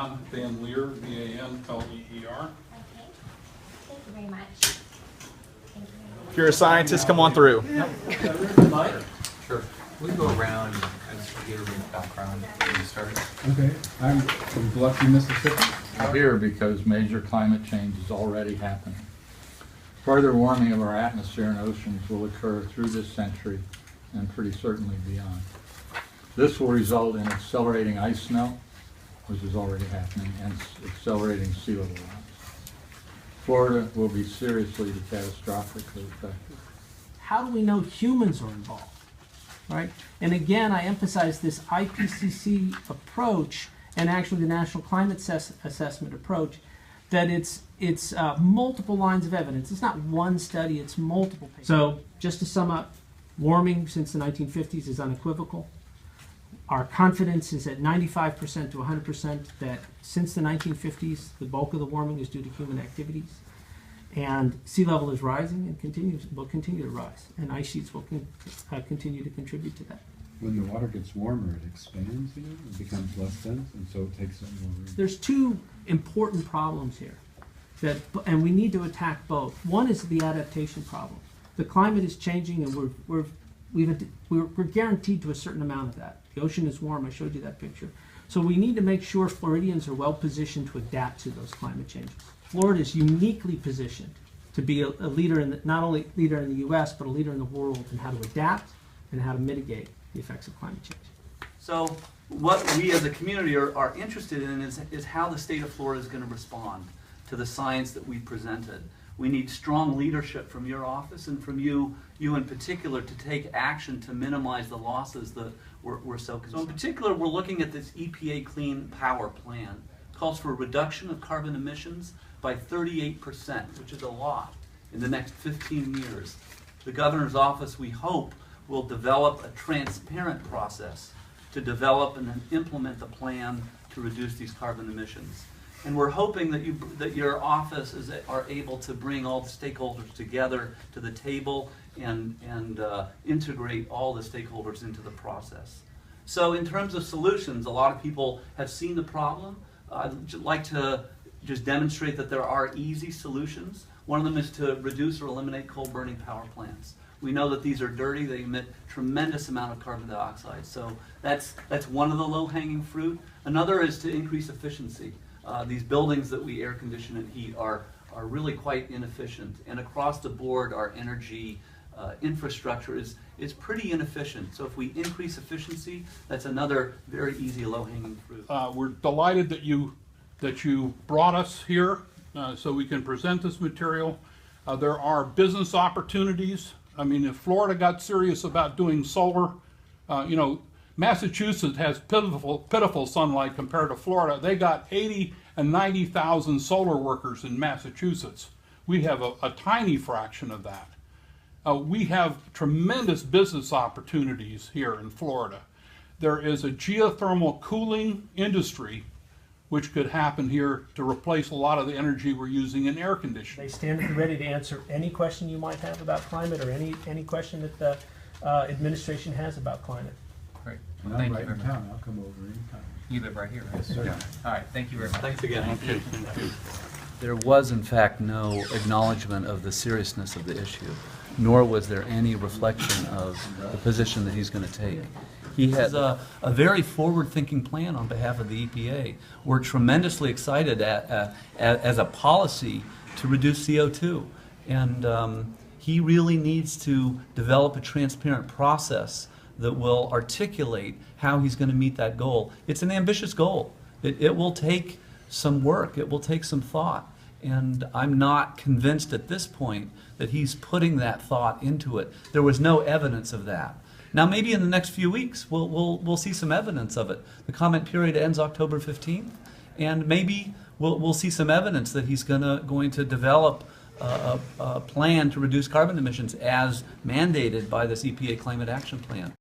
John Van Leer, VanLeer. Okay. Thank you very much. Thank you very much. If you're a scientist, come on through. Sure. We go around and just give a background when you start. Okay, I'm from Biloxi, Mississippi. We're here because major climate change is already happening. Further warming of our atmosphere and oceans will occur through this century and pretty certainly beyond. This will result in accelerating ice melt, which is already happening, and accelerating sea level rise. Florida will be seriously to catastrophically affected. How do we know humans are involved? Right? And again, I emphasize this IPCC approach and actually the National Climate Assessment approach, that it's multiple lines of evidence. It's not one study, it's multiple papers. So just to sum up, warming since the 1950s is unequivocal. Our confidence is at 95% to 100% that since the 1950s, the bulk of the warming is due to human activities. And sea level is rising and will continue to rise. And ice sheets will continue to contribute to that. When the water gets warmer, it expands, it becomes less dense, and so it takes up more room. There's two important problems here, and we need to attack both. One is the adaptation problem. The climate is changing, and we're guaranteed to a certain amount of that. The ocean is warm. I showed you that picture. So we need to make sure Floridians are well positioned to adapt to those climate changes. Florida is uniquely positioned to be a leader in not only leader in the U.S. but a leader in the world in how to adapt and how to mitigate the effects of climate change. So what we as a community are interested in is how the state of Florida is going to respond to the science that we presented. We need strong leadership from your office and from you in particular to take action to minimize the losses that we're so concerned. So in particular, we're looking at this EPA Clean Power Plan. It calls for a reduction of carbon emissions by 38%, which is a lot, in the next 15 years. The governor's office, we hope, will develop a transparent process to develop and then implement the plan to reduce these carbon emissions. And we're hoping that your office are able to bring all the stakeholders together to the table and integrate all the stakeholders into the process. So in terms of solutions, a lot of people have seen the problem. I'd like to just demonstrate that there are easy solutions. One of them is to reduce or eliminate coal-burning power plants. We know that these are dirty, they emit tremendous amount of carbon dioxide. So that's one of the low-hanging fruit. Another is to increase efficiency. These buildings that we air condition and heat are really quite inefficient. And across the board, our energy infrastructure is pretty inefficient. So if we increase efficiency, that's another very easy low-hanging fruit. We're delighted that you brought us here so we can present this material. There are business opportunities. I mean, if Florida got serious about doing solar, Massachusetts has pitiful sunlight compared to Florida. They got 80 and 90,000 solar workers in Massachusetts. We have a tiny fraction of that. We have tremendous business opportunities here in Florida. There is a geothermal cooling industry which could happen here to replace a lot of the energy we're using in air conditioning. They stand ready to answer any question you might have about climate or any question that the administration has about climate. Great. And Well, I'm thank right you very in much. town, I'll come over anytime. You live right here, right? Yes, sir. Yeah. All right, thank you very much. Thanks again. Okay. There was, in fact, no acknowledgement of the seriousness of the issue, nor was there any reflection of the position that he's going to take. He has a very forward-thinking plan on behalf of the EPA. We're tremendously excited as a policy to reduce CO2. And he really needs to develop a transparent process that will articulate how he's going to meet that goal. It's an ambitious goal. It will take some work. It will take some thought. And I'm not convinced at this point that he's putting that thought into it. There was no evidence of that. Now, maybe in the next few weeks, we'll see some evidence of it. The comment period ends October 15th, and maybe we'll see some evidence that he's going to develop a plan to reduce carbon emissions as mandated by this EPA Climate Action Plan.